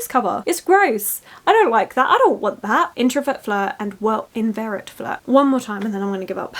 this cover. It's gross. I don't like that. I don't want that. Introvert flirt and well, inveterate flirt. One more time and then I'm gonna give up.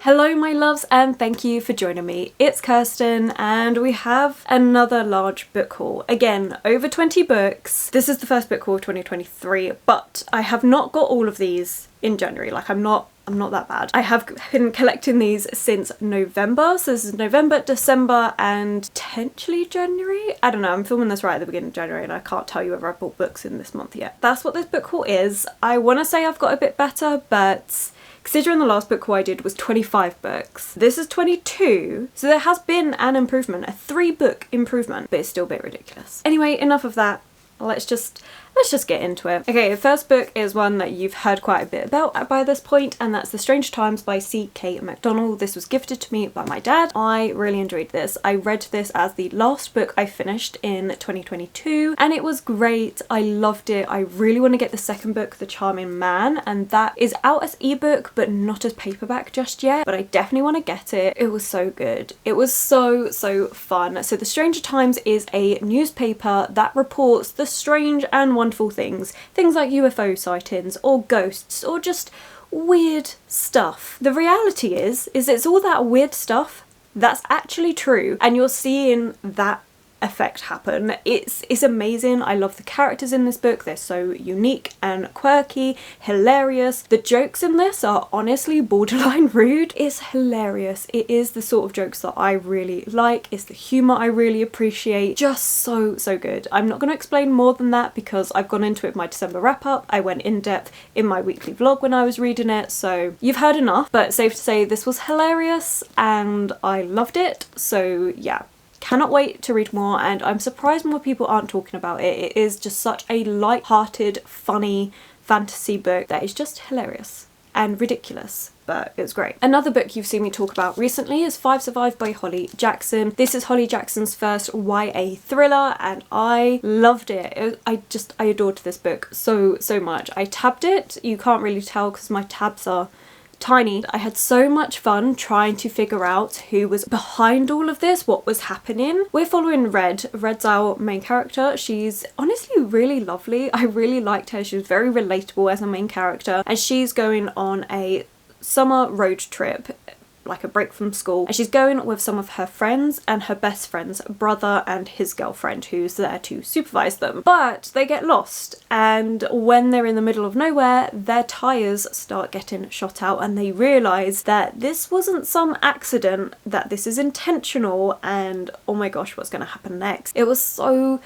Hello my loves and thank you for joining me. It's Kirsten and we have another large book haul. Again, over 20 books. This is the first book haul of 2023, but I have not got all of these in January. Like I'm not that bad. I have been collecting these since November. So this is November, December and potentially January. I don't know, I'm filming this right at the beginning of January and I can't tell you whether I've bought books in this month yet. That's what this book haul is. I want to say I've got a bit better, but considering the last book haul I did was 25 books, this is 22, so there has been an improvement, a 3-book improvement, but it's still a bit ridiculous. Anyway, enough of that. Let's just get into it. Okay, the first book is one that you've heard quite a bit about by this point, and that's The Strange Times by C.K. MacDonald. This was gifted to me by my dad. I really enjoyed this. I read this as the last book I finished in 2022, and it was great. I loved it. I really want to get the second book, The Charming Man, and that is out as ebook, but not as paperback just yet, but I definitely want to get it. It was so good. It was so fun. So The Stranger Times is a newspaper that reports the strange and wonderful things like UFO sightings or ghosts or just weird stuff. The reality is it's all that weird stuff that's actually true, and you're seeing that effect happen. It's amazing. I love the characters in this book. They're so unique and quirky, hilarious. The jokes in this are honestly borderline rude. It's hilarious. It is the sort of jokes that I really like. It's the humour I really appreciate. Just so good. I'm not going to explain more than that because I've gone into it in my December wrap up. I went in depth in my weekly vlog when I was reading it, so you've heard enough, but safe to say this was hilarious and I loved it. So yeah. Cannot wait to read more, and I'm surprised more people aren't talking about it. It is just such a light-hearted, funny fantasy book that is just hilarious and ridiculous, but it was great. Another book you've seen me talk about recently is 5 Survive by Holly Jackson. This is Holly Jackson's first YA thriller and I loved it. I adored this book so much. I tabbed it. You can't really tell because my tabs are tiny. I had so much fun trying to figure out who was behind all of this, what was happening. We're following Red's our main character. She's honestly really lovely. I really liked her. She was very relatable as a main character, and she's going on a summer road trip, like a break from school, and she's going with some of her friends and her best friend's brother and his girlfriend who's there to supervise them. But they get lost, and when they're in the middle of nowhere their tyres start getting shot out and they realise that this wasn't some accident, that this is intentional, and oh my gosh, what's going to happen next? It was so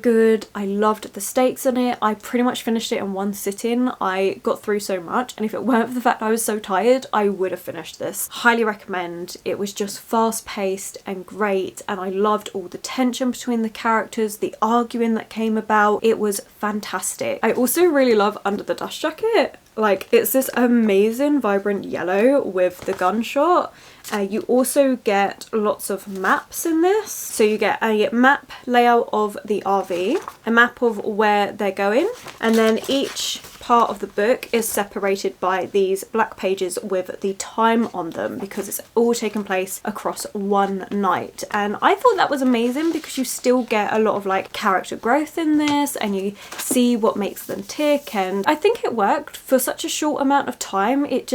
good. I loved the stakes in it. I pretty much finished it in one sitting. I got through so much, and if it weren't for the fact I was so tired I would have finished this. Highly recommend. It was just fast paced and great, and I loved all the tension between the characters, the arguing that came about. It was fantastic. I also really love Under the Dust Jacket. Like, it's this amazing vibrant yellow with the gunshot. You also get lots of maps in this. So you get a map layout of the RV, a map of where they're going, and then each part of the book is separated by these black pages with the time on them because it's all taken place across one night. And I thought that was amazing because you still get a lot of like character growth in this and you see what makes them tick, and I think it worked for such a short amount of time. It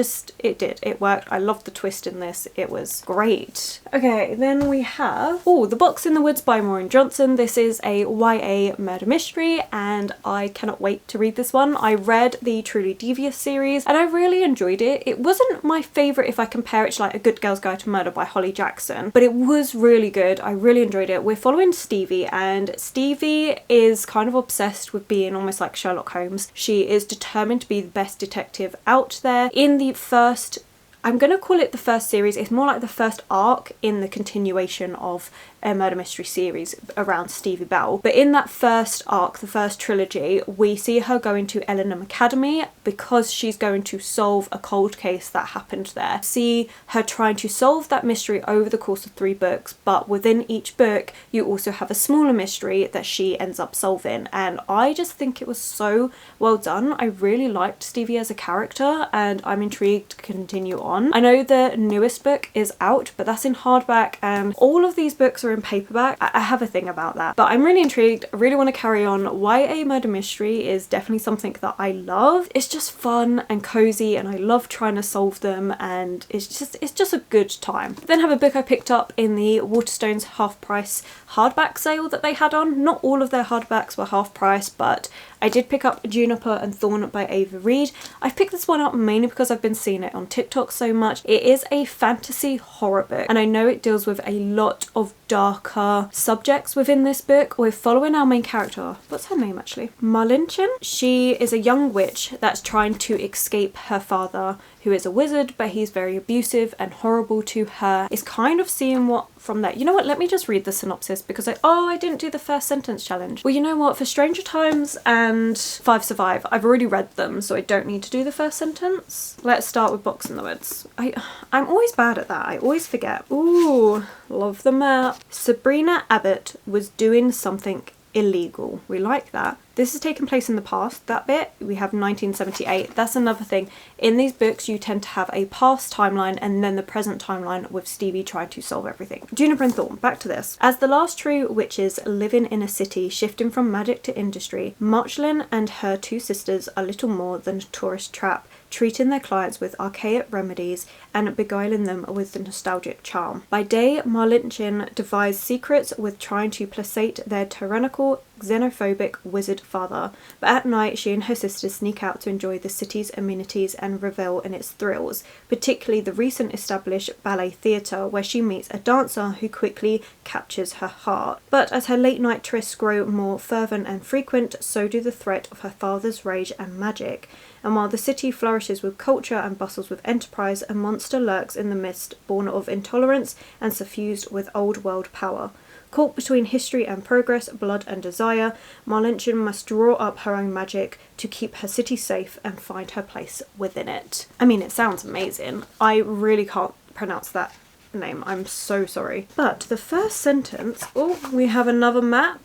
worked. I loved the twist in this. It was great. Okay, then we have The Box in the Woods by Maureen Johnson. This is a YA murder mystery and I cannot wait to read this one. I read the Truly Devious series and I really enjoyed it. It wasn't my favourite if I compare it to like A Good Girl's Guide to Murder by Holly Jackson, but it was really good. I really enjoyed it. We're following Stevie, and Stevie is kind of obsessed with being almost like Sherlock Holmes. She is determined to be the best detective out there. In the first, I'm going to call it the first series, it's more like the first arc in the continuation of a murder mystery series around Stevie Bell. But in that first arc, the first trilogy, we see her going to Ellingham Academy because she's going to solve a cold case that happened there. See her trying to solve that mystery over the course of 3 books, but within each book you also have a smaller mystery that she ends up solving, and I just think it was so well done. I really liked Stevie as a character and I'm intrigued to continue on. one. I know the newest book is out, but that's in hardback, and all of these books are in paperback. I have a thing about that, but I'm really intrigued. I really want to carry on. YA murder mystery is definitely something that I love. It's just fun and cozy, and I love trying to solve them, and it's just a good time. Then have a book I picked up in the Waterstones half price hardback sale that they had on. Not all of their hardbacks were half price, but I did pick up Juniper and Thorn by Ava Reid. I've picked this one up mainly because I've been seeing it on TikTok so much. It is a fantasy horror book, and I know it deals with a lot of darker subjects within this book. We're following our main character. What's her name actually? Marlinchin. She is a young witch that's trying to escape her father, who is a wizard, but he's very abusive and horrible to her. Is kind of seeing what from that. You know what? Let me just read the synopsis because I didn't do the first sentence challenge. Well, you know what? For Stranger Times and 5 Survive, I've already read them, so I don't need to do the first sentence. Let's start with Box in the Woods. I'm always bad at that. I always forget. Ooh, love the map. Sabrina Abbott was doing something illegal. We like that. This has taken place in the past, that bit. We have 1978. That's another thing. In these books, you tend to have a past timeline and then the present timeline with Stevie trying to solve everything. Juniper and Thorn, back to this. As the last true witches living in a city shifting from magic to industry, Marchlin and her 2 sisters are little more than a tourist trap, treating their clients with archaic remedies and beguiling them with the nostalgic charm. By day, Marlinchin devised secrets with trying to placate their tyrannical, xenophobic wizard father, but at night she and her sisters sneak out to enjoy the city's amenities and revel in its thrills, particularly the recent established ballet theatre where she meets a dancer who quickly captures her heart. But as her late night trysts grow more fervent and frequent, so do the threat of her father's rage and magic. And while the city flourishes with culture and bustles with enterprise, a monster lurks in the midst, born of intolerance and suffused with old world power. Caught between history and progress, blood and desire, Marlinchin must draw up her own magic to keep her city safe and find her place within it. I mean, it sounds amazing. I really can't pronounce that name. I'm so sorry. But the first sentence, oh, we have another map.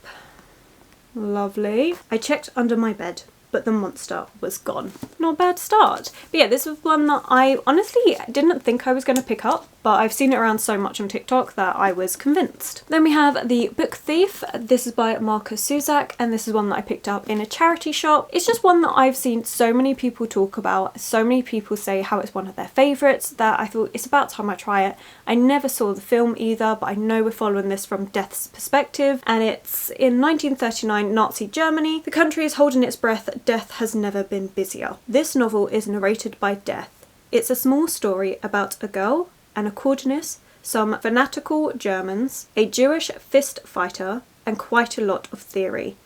Lovely. I checked under my bed, but the monster was gone. Not a bad start. But yeah, this was one that I honestly didn't think I was going to pick up, but I've seen it around so much on TikTok that I was convinced. Then we have The Book Thief. This is by Marcus Suzak, and this is one that I picked up in a charity shop. It's just one that I've seen so many people talk about, so many people say how it's one of their favourites, that I thought it's about time I try it. I never saw the film either, but I know we're following this from Death's perspective, and it's in 1939 Nazi Germany. The country is holding its breath. Death has never been busier. This novel is narrated by Death. It's a small story about a girl, an accordionist, some fanatical Germans, a Jewish fist fighter, and quite a lot of theory.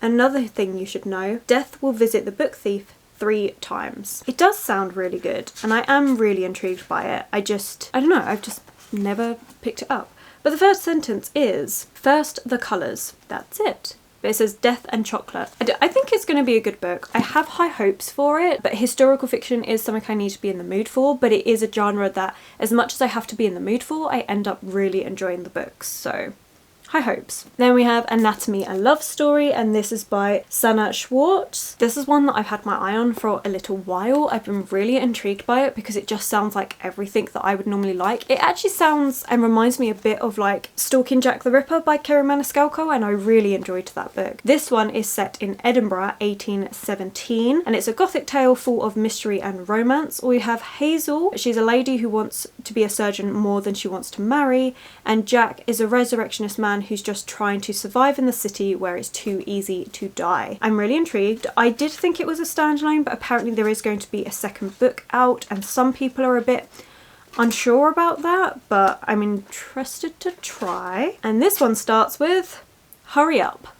Another thing you should know, Death will visit the book thief 3 times. It does sound really good, and I am really intrigued by it. I don't know, I've just never picked it up. But the first sentence is, first the colours. That's it. But it says Death and Chocolate. I think it's going to be a good book. I have high hopes for it, but historical fiction is something I need to be in the mood for, but it is a genre that, as much as I have to be in the mood for, I end up really enjoying the books, so high hopes. Then we have Anatomy and Love Story, and this is by Sana Schwartz. This is one that I've had my eye on for a little while. I've been really intrigued by it because it just sounds like everything that I would normally like. It actually sounds and reminds me a bit of like Stalking Jack the Ripper by Kerry Maniscalco, and I really enjoyed that book. This one is set in Edinburgh 1817, and it's a gothic tale full of mystery and romance. We have Hazel. She's a lady who wants to be a surgeon more than she wants to marry, and Jack is a resurrectionist man who's just trying to survive in the city where it's too easy to die. I'm really intrigued. I did think it was a standalone, but apparently there is going to be a second book out, and some people are a bit unsure about that, but I'm interested to try. And this one starts with Hurry Up,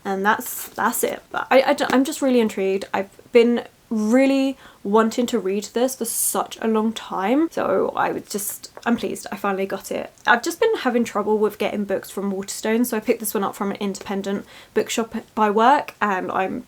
and that's it. But I'm just really intrigued. I've been really wanting to read this for such a long time, so I'm pleased I finally got it. I've just been having trouble with getting books from Waterstones, so I picked this one up from an independent bookshop by work, and I'm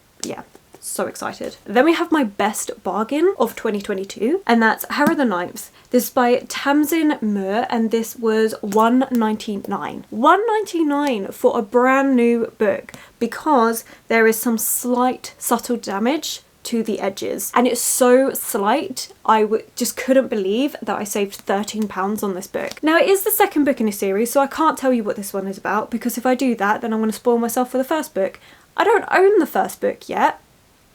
so excited. Then we have my best bargain of 2022, and that's Harrow the Ninth. This is by Tamsin Muir, and this was $1.99. $1.99 for a brand new book, because there is some slight subtle damage to the edges, and it's so slight. I just couldn't believe that I saved £13 on this book. Now, it is the second book in a series, so I can't tell you what this one is about, because if I do that, then I'm going to spoil myself for the first book. I don't own the first book yet,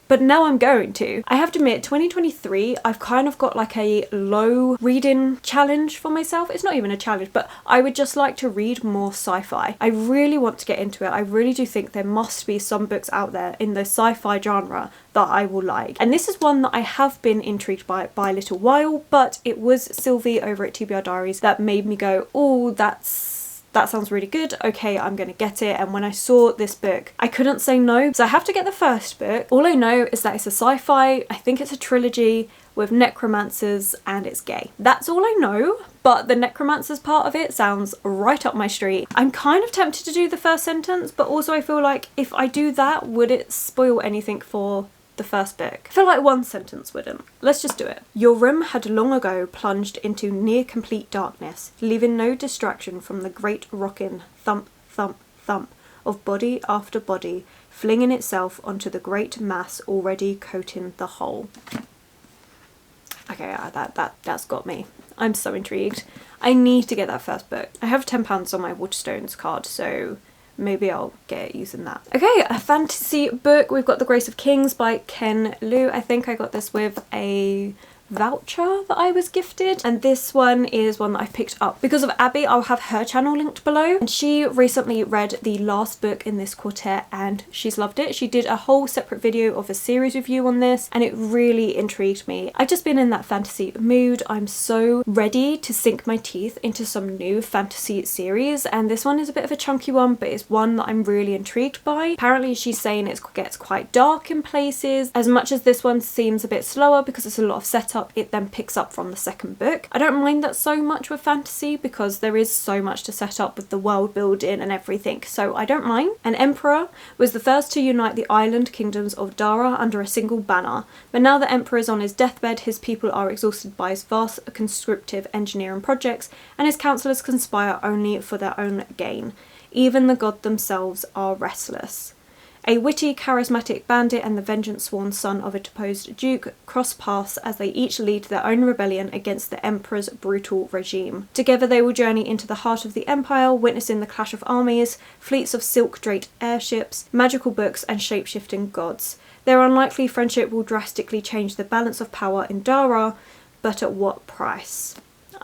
but now I'm going to. I have to admit, 2023, I've kind of got like a low reading challenge for myself. It's not even a challenge, but I would just like to read more sci-fi. I really want to get into it. I really do think there must be some books out there in the sci-fi genre that I will like. And this is one that I have been intrigued by a little while, but it was Sylvie over at TBR Diaries that made me go, oh, that sounds really good, okay, I'm gonna get it. And when I saw this book, I couldn't say no, so I have to get the first book. All I know is that it's a sci-fi, I think it's a trilogy with necromancers, and it's gay. That's all I know, but the necromancers part of it sounds right up my street. I'm kind of tempted to do the first sentence, but also I feel like if I do that, would it spoil anything for the first book? I feel like one sentence wouldn't. Let's just do it. Your room had long ago plunged into near complete darkness, leaving no distraction from the great rocking thump, thump, thump of body after body, flinging itself onto the great mass already coating the whole. Okay, that's got me. I'm so intrigued. I need to get that first book. I have £10 on my Waterstones card, so maybe I'll get it using that. Okay, a fantasy book. We've got The Grace of Kings by Ken Liu. I think I got this with a voucher that I was gifted, and this one is one that I've picked up because of Abby. I'll have her channel linked below, and she recently read the last book in this quartet and she's loved it. She did a whole separate video of a series review on this, and it really intrigued me. I've just been in that fantasy mood. I'm so ready to sink my teeth into some new fantasy series, and this one is a bit of a chunky one, but it's one that I'm really intrigued by. Apparently she's saying it gets quite dark in places. As much as this one seems a bit slower because it's a lot of setup, it then picks up from the second book. I don't mind that so much with fantasy because there is so much to set up with the world building and everything, so I don't mind. An emperor was the first to unite the island kingdoms of Dara under a single banner, but now the emperor is on his deathbed, his people are exhausted by his vast conscriptive engineering projects, and his councillors conspire only for their own gain. Even the gods themselves are restless. A witty, charismatic bandit and the vengeance-sworn son of a deposed duke cross paths as they each lead their own rebellion against the emperor's brutal regime. Together they will journey into the heart of the empire, witnessing the clash of armies, fleets of silk-draped airships, magical books and shape-shifting gods. Their unlikely friendship will drastically change the balance of power in Dara, but at what price?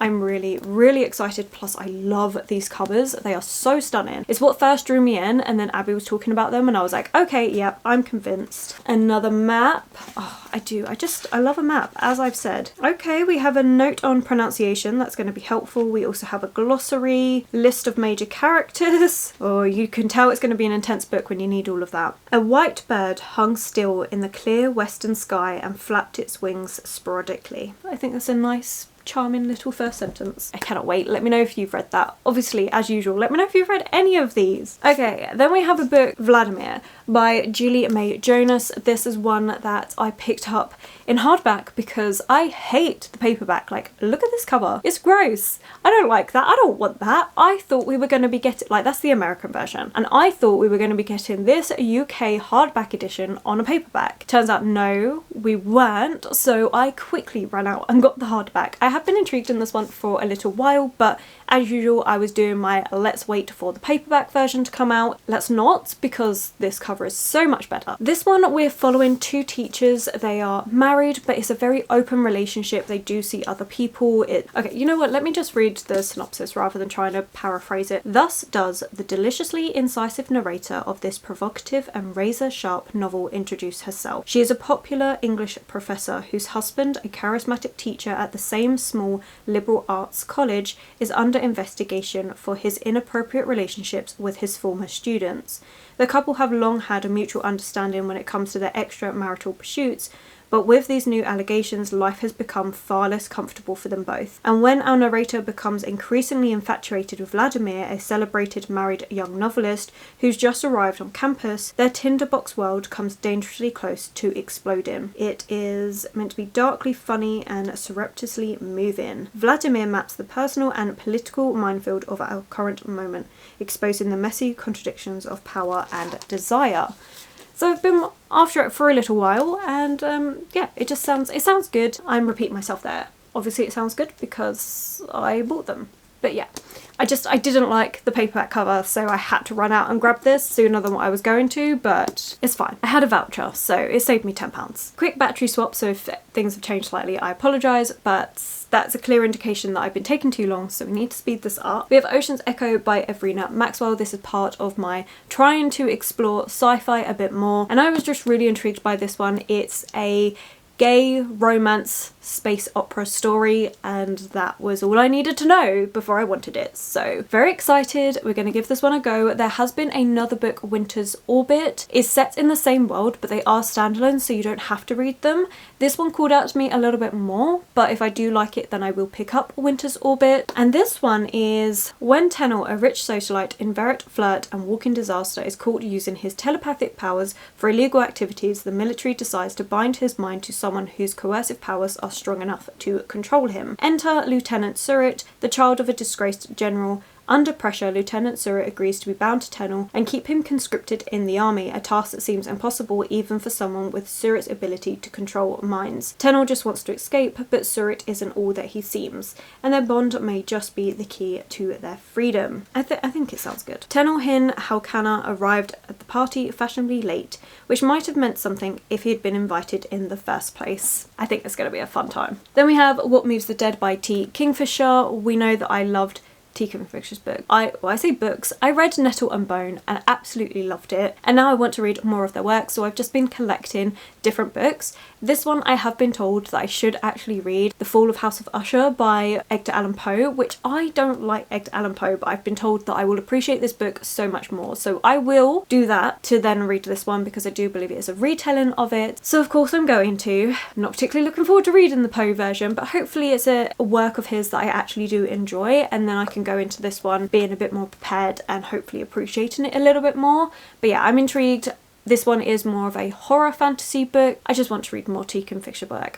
I'm really, really excited, plus I love these covers. They are so stunning. It's what first drew me in, and then Abby was talking about them and I was like, okay, yep, I'm convinced. Another map. Oh, I love a map, as I've said. Okay, we have a note on pronunciation. That's going to be helpful. We also have a glossary, list of major characters. Oh, you can tell it's going to be an intense book when you need all of that. A white bird hung still in the clear western sky and flapped its wings sporadically. I think that's a nice, charming little first sentence. I cannot wait. Let me know if you've read that. Obviously, as usual, let me know if you've read any of these. Okay, then we have a book, Vladimir, by Julie May Jonas. This is one that I picked up in hardback because I hate the paperback. Like, look at this cover. It's gross. I don't like that. I don't want that. I thought we were going to be getting, like, that's the American version, and I thought we were going to be getting this UK hardback edition on a paperback. Turns out no, we weren't, so I quickly ran out and got the hardback. I have been intrigued in this one for a little while, but as usual I was doing my let's wait for the paperback version to come out. Let's not, because this cover is so much better. This one we're following two teachers. They are married, but it's a very open relationship. They do see other people. Okay, you know what, let me just read the synopsis rather than trying to paraphrase it. Thus does the deliciously incisive narrator of this provocative and razor-sharp novel introduce herself. She is a popular English professor whose husband, a charismatic teacher at the same small liberal arts college, is under investigation for his inappropriate relationships with his former students. The couple have long had a mutual understanding when it comes to their extramarital pursuits, but with these new allegations, life has become far less comfortable for them both. And when our narrator becomes increasingly infatuated with Vladimir, a celebrated married young novelist who's just arrived on campus, their tinderbox world comes dangerously close to exploding. It is meant to be darkly funny and surreptitiously moving. Vladimir maps the personal and political minefield of our current moment, exposing the messy contradictions of power and desire. So I've been after it for a little while, and yeah, it sounds good. I'm repeating myself there. Obviously it sounds good because I bought them. But yeah, I didn't like the paperback cover, so I had to run out and grab this sooner than what I was going to, but it's fine. I had a voucher, so it saved me £10. Quick battery swap, so if things have changed slightly, I apologise, but that's a clear indication that I've been taking too long, so we need to speed this up. We have Ocean's Echo by Everina Maxwell. This is part of my trying to explore sci-fi a bit more, and I was just really intrigued by this one. It's a gay romance space opera story, and that was all I needed to know before I wanted it. So very excited. We're going to give this one a go. There has been another book, Winter's Orbit. It's set in the same world, but they are standalone, so you don't have to read them. This one called out to me a little bit more, but if I do like it, then I will pick up Winter's Orbit. And this one is when Tennell, a rich socialite, inveterate flirt and walking disaster, is caught using his telepathic powers for illegal activities, the military decides to bind his mind to someone whose coercive powers are strong enough to control him. Enter Lieutenant Surratt, the child of a disgraced general. Under pressure, Lieutenant Surratt agrees to be bound to Tennell and keep him conscripted in the army, a task that seems impossible even for someone with Surratt's ability to control minds. Tennell just wants to escape, but Surratt isn't all that he seems, and their bond may just be the key to their freedom. I think it sounds good. Tennell Hin Halcana arrived at the party fashionably late, which might have meant something if he had been invited in the first place. I think it's going to be a fun time. Then we have What Moves the Dead by T. Kingfisher. We know that I loved T. Kingfisher's book. I say books. I read Nettle and Bone and absolutely loved it, and now I want to read more of their work, so I've just been collecting different books. This one I have been told that I should actually read, The Fall of House of Usher by Edgar Allan Poe, which I don't like Edgar Allan Poe, but I've been told that I will appreciate this book so much more, so I will do that to then read this one because I do believe it is a retelling of it. So of course I'm going to. I'm not particularly looking forward to reading the Poe version, but hopefully it's a work of his that I actually do enjoy, and then I can go into this one being a bit more prepared and hopefully appreciating it a little bit more. But yeah, I'm intrigued. This one is more of a horror fantasy book. I just want to read more T. Kingfisher work.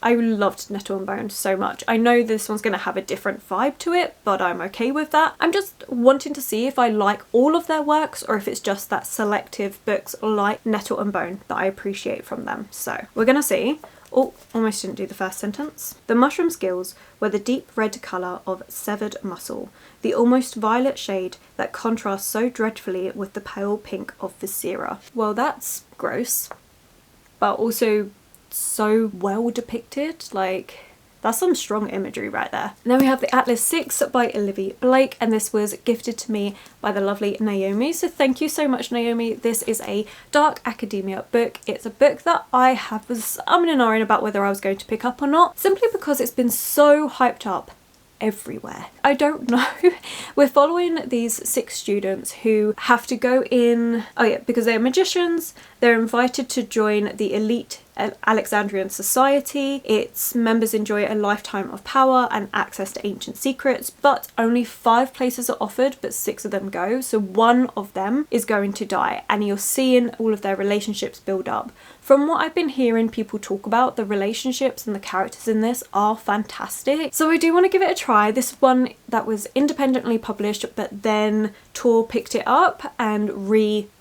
I loved Nettle and Bone so much. I know this one's going to have a different vibe to it, but I'm okay with that. I'm just wanting to see if I like all of their works or if it's just that selective books like Nettle and Bone that I appreciate from them. So we're going to see. Oh, almost didn't do the first sentence. The mushroom's gills were the deep red colour of severed muscle, the almost violet shade that contrasts so dreadfully with the pale pink of viscera. Well, that's gross, but also so well depicted. Like, that's some strong imagery right there. And then we have the Atlas 6 by Olivia Blake, and this was gifted to me by the lovely Naomi. So thank you so much, Naomi. This is a dark academia book. It's a book that I was umming and ahhing about whether I was going to pick up or not, simply because it's been so hyped up everywhere. I don't know. We're following these 6 students who have to go in, because they're magicians. They're invited to join the elite Alexandrian society. Its members enjoy a lifetime of power and access to ancient secrets, but only 5 places are offered, but 6 of them go, so 1 of them is going to die, and you're seeing all of their relationships build up. From what I've been hearing people talk about, the relationships and the characters in this are fantastic, so I do want to give it a try. This one that was independently published, but then Tor picked it up and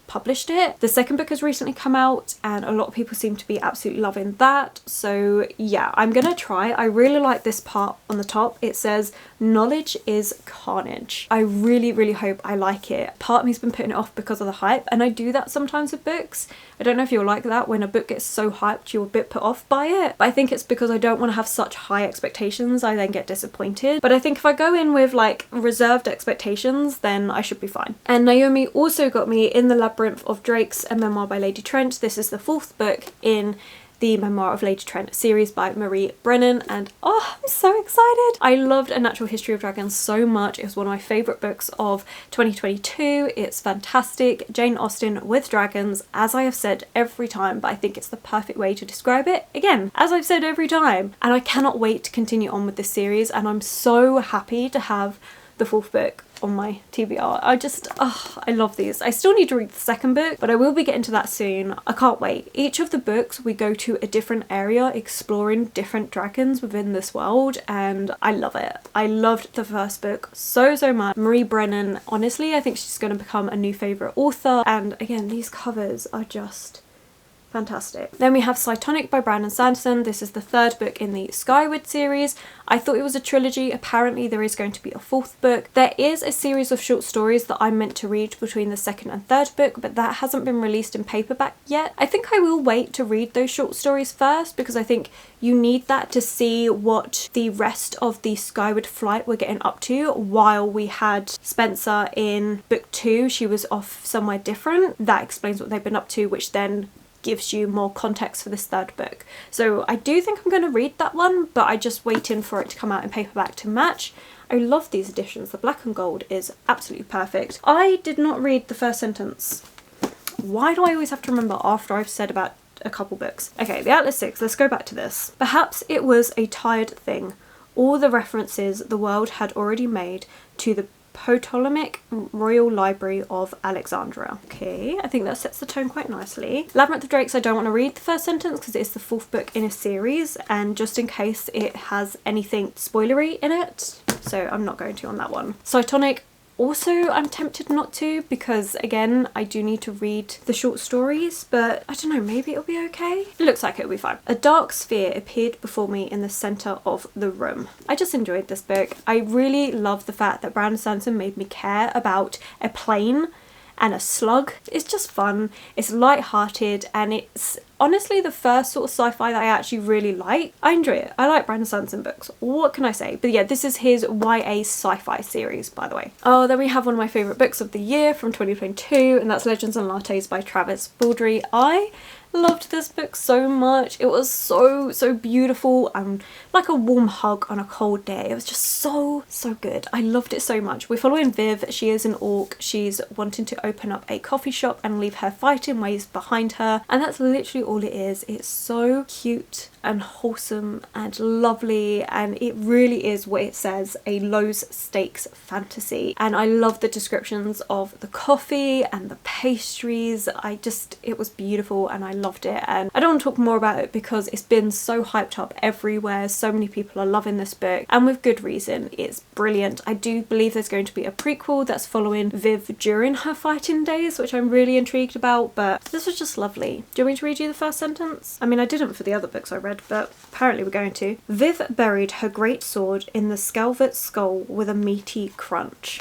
published it. The second book has recently come out and a lot of people seem to be absolutely loving that, so yeah, I'm gonna try. I really like this part on the top. It says knowledge is carnage. I really hope I like it. Part of me's been putting it off because of the hype, and I do that sometimes with books. I don't know if you're like that. When a book gets so hyped you're a bit put off by it, but I think it's because I don't want to have such high expectations. I then get disappointed, but I think if I go in with like reserved expectations then I should be fine. And Naomi also got me In the Labyrinth of Drakes, a memoir by Lady Trent. This is the 4th book in the Memoir of Lady Trent series by Marie Brennan, and oh, I'm so excited. I loved A Natural History of Dragons so much. It was one of my favourite books of 2022. It's fantastic. Jane Austen with dragons, as I have said every time, but I think it's the perfect way to describe it. Again, as I've said every time, and I cannot wait to continue on with this series, and I'm so happy to have the 4th book on my TBR. I love these. I still need to read the 2nd book, but I will be getting to that soon. I can't wait. Each of the books we go to a different area exploring different dragons within this world, and I love it. I loved the 1st book so much. Marie Brennan, honestly, I think she's going to become a new favourite author, and again, these covers are just fantastic. Then we have Cytonic by Brandon Sanderson. This is the 3rd book in the Skyward series. I thought it was a trilogy. Apparently there is going to be a 4th book. There is a series of short stories that I'm meant to read between the 2nd and 3rd book, but that hasn't been released in paperback yet. I think I will wait to read those short stories first, because I think you need that to see what the rest of the Skyward flight were getting up to. While we had Spencer in book 2, she was off somewhere different. That explains what they've been up to, which then gives you more context for this 3rd book. So I do think I'm going to read that one, but I'm just waiting for it to come out in paperback to match. I love these editions. The black and gold is absolutely perfect. I did not read the first sentence. Why do I always have to remember after I've said about a couple books? Okay, the Atlas 6, let's go back to this. Perhaps it was a tired thing. All the references the world had already made to the Ptolemaic Royal Library of Alexandria. Okay, I think that sets the tone quite nicely. Labyrinth of Drakes, I don't want to read the first sentence because it's the 4th book in a series, and just in case it has anything spoilery in it, so I'm not going to on that one. Cytonic, also I'm tempted not to, because again I do need to read the short stories, but I don't know, maybe it'll be okay. It looks like it'll be fine. A dark sphere appeared before me in the centre of the room. I just enjoyed this book. I really love the fact that Brandon Sanderson made me care about a plane and a slug. It's just fun, it's light-hearted, and it's honestly the first sort of sci-fi that I actually really like. I enjoy it. I like Brandon Sanderson books. What can I say? But yeah, this is his YA sci-fi series, by the way. Oh, then we have one of my favourite books of the year from 2022, and that's Legends and Lattes by Travis Baldry. I loved this book so much. It was so beautiful and like a warm hug on a cold day. It was just so good. I loved it so much. We're following Viv. She is an orc. She's wanting to open up a coffee shop and leave her fighting ways behind her, and that's literally all it is. It's so cute and wholesome and lovely, and it really is what it says, a low stakes fantasy. And I love the descriptions of the coffee and the pastries. It was beautiful and I loved it, and I don't want to talk more about it because it's been so hyped up everywhere. So many people are loving this book, and with good reason. It's brilliant. I do believe there's going to be a prequel that's following Viv during her fighting days, which I'm really intrigued about, but this was just lovely. Do you want me to read you the first sentence? I mean, I didn't for the other books I read, but apparently we're going to. Viv buried her great sword in the Skelvet's skull with a meaty crunch.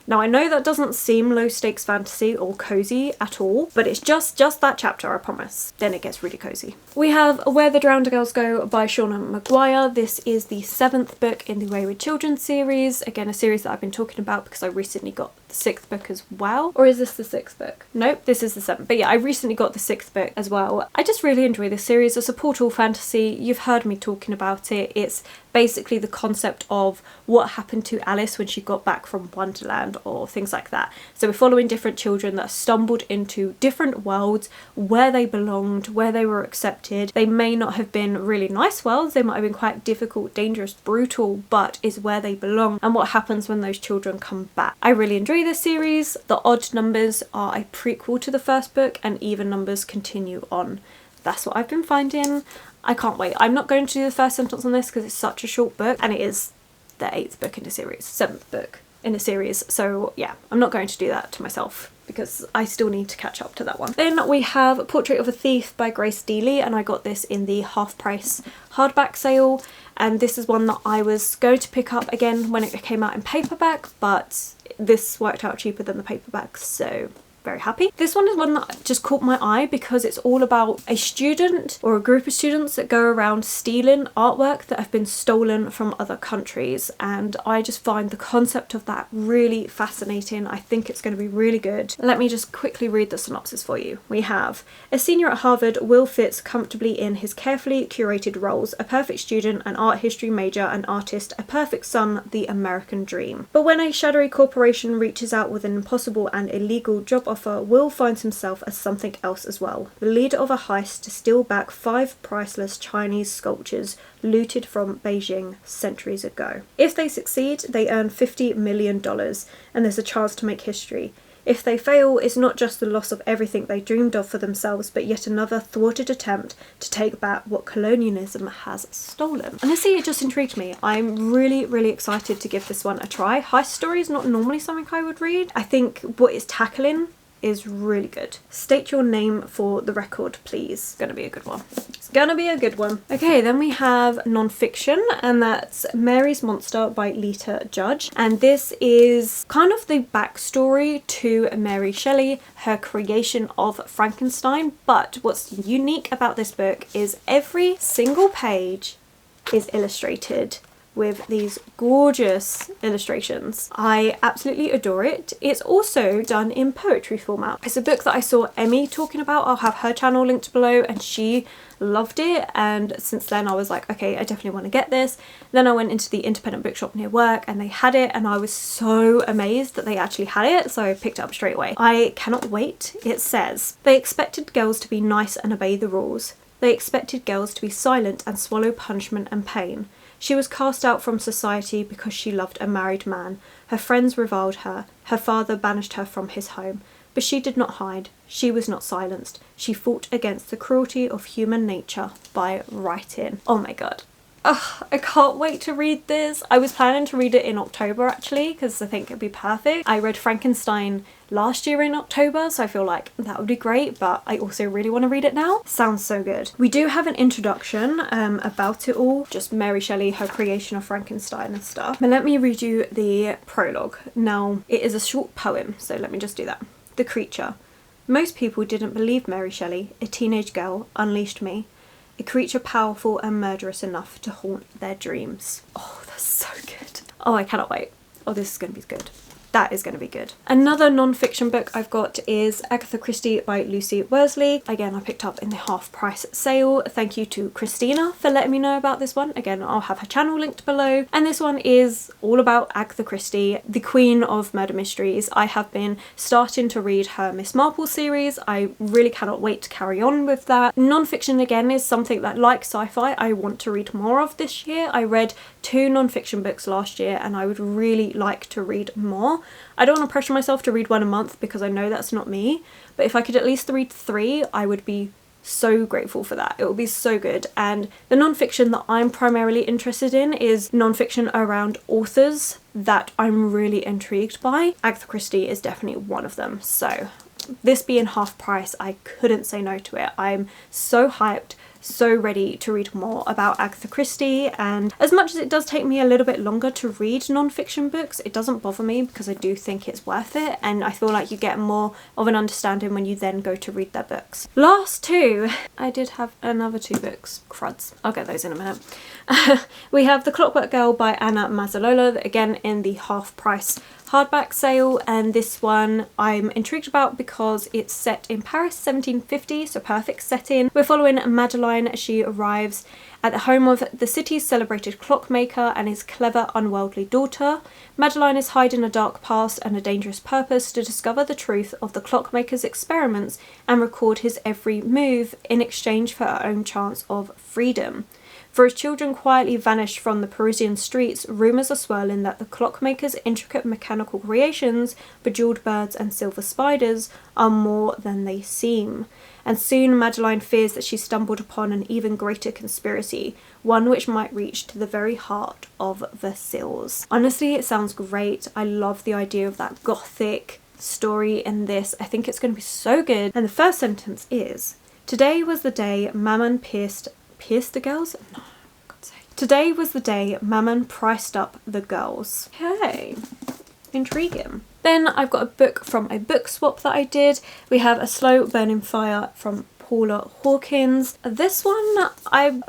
Now, I know that doesn't seem low stakes fantasy or cozy at all, but it's just that chapter, I promise. Then it gets really cozy. We have Where the Drowned Girls Go by Shauna Maguire. This is the 7th book in the Wayward Children series. Again, a series that I've been talking about because I recently got the 6th book as well. Or is this the 6th book? Nope, this is the 7th. But yeah, I recently got the 6th book as well. I just really enjoy this series. It's a portal fantasy. You've heard me talking about it. It's basically the concept of what happened to Alice when she got back from Wonderland or things like that. So we're following different children that stumbled into different worlds where they belonged, where they were accepted. They may not have been really nice worlds. They might have been quite difficult, dangerous, brutal, but is where they belong, and what happens when those children come back. I really enjoy this series. The odd numbers are a prequel to the first book, and even numbers continue on. That's what I've been finding. I can't wait. I'm not going to do the first sentence on this because it's such a short book, and it is the 8th book in a series, 7th book in a series. So yeah, I'm not going to do that to myself because I still need to catch up to that one. Then we have Portrait of a Thief by Grace Dealey, and I got this in the half price hardback sale, and this is one that I was going to pick up again when it came out in paperback, but this worked out cheaper than the paperback, so very happy. This one is one that just caught my eye because it's all about a student or a group of students that go around stealing artwork that have been stolen from other countries, and I just find the concept of that really fascinating. I think it's going to be really good. Let me just quickly read the synopsis for you. We have a senior at Harvard, Will fits comfortably in his carefully curated roles: a perfect student, an art history major, an artist, a perfect son, the American dream. But when a shadowy corporation reaches out with an impossible and illegal job offer Arthur, Will finds himself as something else as well, the leader of a heist to steal back 5 priceless Chinese sculptures looted from Beijing centuries ago. If they succeed, they earn $50 million, and there's a chance to make history. If they fail, it's not just the loss of everything they dreamed of for themselves, but yet another thwarted attempt to take back what colonialism has stolen. Honestly, it just intrigued me. I'm really, really excited to give this one a try. Heist story is not normally something I would read. I think what it's tackling is really good. State your name for the record, please. It's gonna be a good one. It's gonna be a good one. Okay, then we have non-fiction, and that's Mary's Monster by Lita Judge. And this is kind of the backstory to Mary Shelley, her creation of Frankenstein. But what's unique about this book is every single page is illustrated with these gorgeous illustrations. I absolutely adore it. It's also done in poetry format. It's a book that I saw Emmy talking about. I'll have her channel linked below, and she loved it, and since then I was like, okay, I definitely want to get this. Then I went into the independent bookshop near work and they had it, and I was so amazed that they actually had it, so I picked it up straight away. I cannot wait. It says, they expected girls to be nice and obey the rules. They expected girls to be silent and swallow punishment and pain. She was cast out from society because she loved a married man. Her friends reviled her. Her father banished her from his home. But she did not hide. She was not silenced. She fought against the cruelty of human nature by writing. Oh my god. Ugh, I can't wait to read this. I was planning to read it in October actually, because I think it'd be perfect. I read Frankenstein last year in October, so I feel like that would be great, but I also really want to read it now. Sounds so good. We do have an introduction about it all, just Mary Shelley, her creation of Frankenstein and stuff. But let me read you the prologue. Now, it is a short poem, so let me just do that. The creature. Most people didn't believe Mary Shelley, a teenage girl, unleashed me. A creature powerful and murderous enough to haunt their dreams. Oh, that's so good. Oh, I cannot wait. Oh, this is going to be good. That is going to be good. Another non-fiction book I've got is Agatha Christie by Lucy Worsley. Again, I picked up in the half price sale. Thank you to Christina for letting me know about this one. Again, I'll have her channel linked below. And this one is all about Agatha Christie, the queen of murder mysteries. I have been starting to read her Miss Marple series. I really cannot wait to carry on with that. Non-fiction again is something that, like sci-fi, I want to read more of this year. I read 2 non-fiction books last year and I would really like to read more. I don't want to pressure myself to read one a month because I know that's not me, but if I could at least read 3, I would be so grateful for that. It would be so good. And the non-fiction that I'm primarily interested in is non-fiction around authors that I'm really intrigued by. Agatha Christie is definitely one of them. So this being half price, I couldn't say no to it. I'm so hyped, so ready to read more about Agatha Christie, and as much as it does take me a little bit longer to read non-fiction books, it doesn't bother me because I do think it's worth it, and I feel like you get more of an understanding when you then go to read their books. Last 2, I did have another 2 books. Cruds. I'll get those in a minute. We have The Clockwork Girl by Anna Mazzalola, again in the half price hardback sale, and this one I'm intrigued about because it's set in Paris 1750, so perfect setting. We're following Madeline as she arrives at the home of the city's celebrated clockmaker and his clever, unworldly daughter. Madeline is hiding a dark past and a dangerous purpose to discover the truth of the clockmaker's experiments and record his every move in exchange for her own chance of freedom. For as children quietly vanish from the Parisian streets, rumours are swirling that the clockmaker's intricate mechanical creations, bejeweled birds and silver spiders, are more than they seem. And soon Madeline fears that she's stumbled upon an even greater conspiracy, one which might reach to the very heart of Versailles. Honestly, it sounds great. I love the idea of that gothic story in this. I think it's going to be so good. And the first sentence is, today was the day Mammon pierced the girls? No, God's sake. Today was the day Mammon priced up the girls. Okay, intriguing. Then I've got a book from a book swap that I did. We have A Slow Burning Fire from Paula Hawkins. This one, I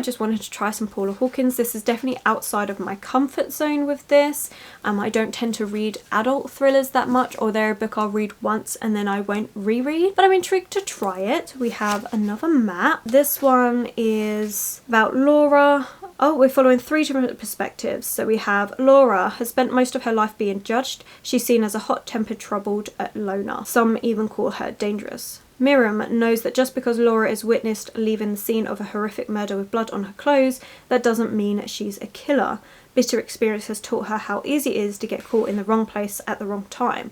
just wanted to try some Paula Hawkins. This is definitely outside of my comfort zone with this. I don't tend to read adult thrillers that much, or they're a book I'll read once and then I won't reread, but I'm intrigued to try it. We have another map. This one is about Laura, Oh, we're following 3 different perspectives. So we have Laura has spent most of her life being judged. She's seen as a hot-tempered, troubled loner. Some even call her dangerous. Miriam knows that just because Laura is witnessed leaving the scene of a horrific murder with blood on her clothes, that doesn't mean she's a killer. Bitter experience has taught her how easy it is to get caught in the wrong place at the wrong time.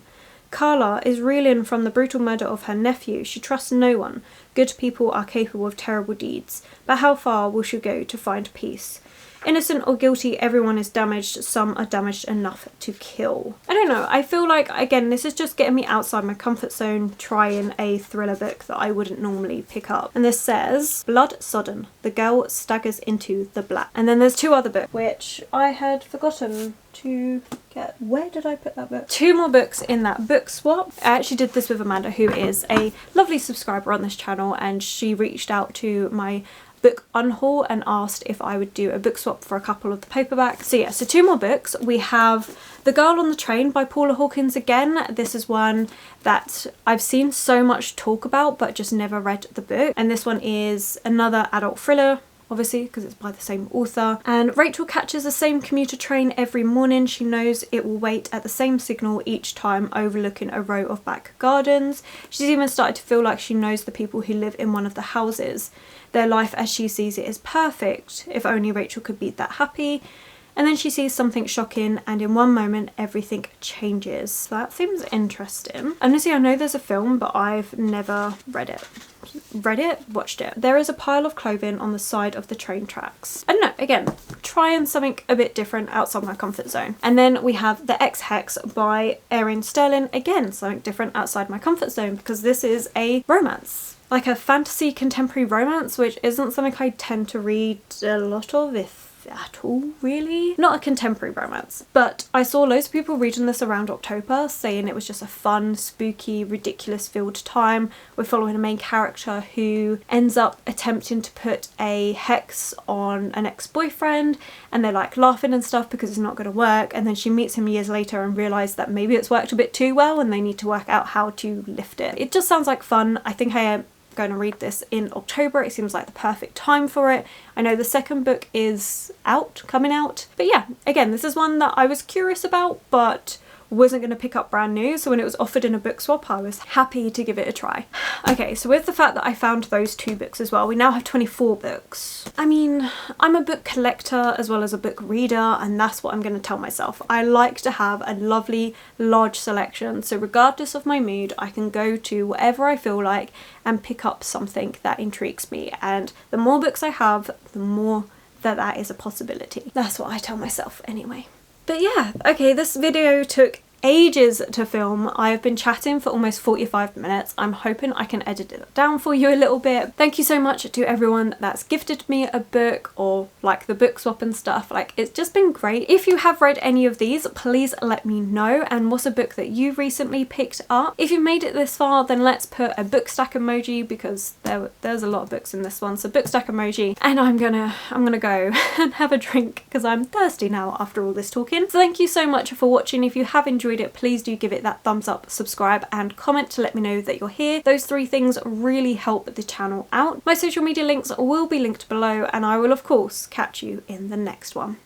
Carla is reeling from the brutal murder of her nephew. She trusts no one. Good people are capable of terrible deeds. But how far will she go to find peace? Innocent or guilty, everyone is damaged. Some are damaged enough to kill. I don't know. I feel like, again, this is just getting me outside my comfort zone, trying a thriller book that I wouldn't normally pick up. And this says, Blood Sodden. The girl staggers into the black. And then there's 2 other books, which I had forgotten to get. Where did I put that book? 2 more books in that book swap. I actually did this with Amanda, who is a lovely subscriber on this channel, and she reached out to my book unhaul and asked if I would do a book swap for a couple of the paperbacks. So yeah, so 2 more books. We have The Girl on the Train by Paula Hawkins again. This is one that I've seen so much talk about but just never read the book. And this one is another adult thriller, obviously, because it's by the same author. And Rachel catches the same commuter train every morning. She knows it will wait at the same signal each time, overlooking a row of back gardens. She's even started to feel like she knows the people who live in one of the houses. Their life as she sees it is perfect. If only Rachel could be that happy. And then she sees something shocking, and in one moment everything changes. So that seems interesting. Honestly, I know there's a film, but I've never read it. Watched it. There is a pile of clothing on the side of the train tracks. I don't know, again, trying something a bit different outside my comfort zone. And then we have the X Hex by Erin Sterling. Again, something different outside my comfort zone, because this is a romance. Like a fantasy contemporary romance, which isn't something I tend to read a lot of, if at all, really. Not a contemporary romance, but I saw loads of people reading this around October, saying it was just a fun, spooky, ridiculous filled time. We're following a main character who ends up attempting to put a hex on an ex-boyfriend, and they're like laughing and stuff because it's not going to work, and then she meets him years later and realizes that maybe it's worked a bit too well and they need to work out how to lift it. It just sounds like fun. I think I am going to read this in October. It seems like the perfect time for it. I know the second book is coming out. But yeah, again, this is one that I was curious about, but wasn't going to pick up brand new, so when it was offered in a book swap I was happy to give it a try. Okay, so with the fact that I found those 2 books as well, we now have 24 books. I mean, I'm a book collector as well as a book reader, and that's what I'm going to tell myself. I like to have a lovely large selection, so regardless of my mood I can go to whatever I feel like and pick up something that intrigues me, and the more books I have, the more that is a possibility. That's what I tell myself anyway. But yeah, okay, this video took ages to film. I've been chatting for almost 45 minutes. I'm hoping I can edit it down for you a little bit. Thank you so much to everyone that's gifted me a book or like the book swap and stuff. Like, it's just been great. If you have read any of these, please let me know. And what's a book that you recently picked up? If you made it this far, then let's put a book stack emoji, because there's a lot of books in this one. So book stack emoji, and I'm gonna go and have a drink because I'm thirsty now after all this talking. So thank you so much for watching. If you have enjoyed it, please do give it that thumbs up, subscribe and comment to let me know that you're here. Those 3 things really help the channel out. My social media links will be linked below, and I will of course catch you in the next one.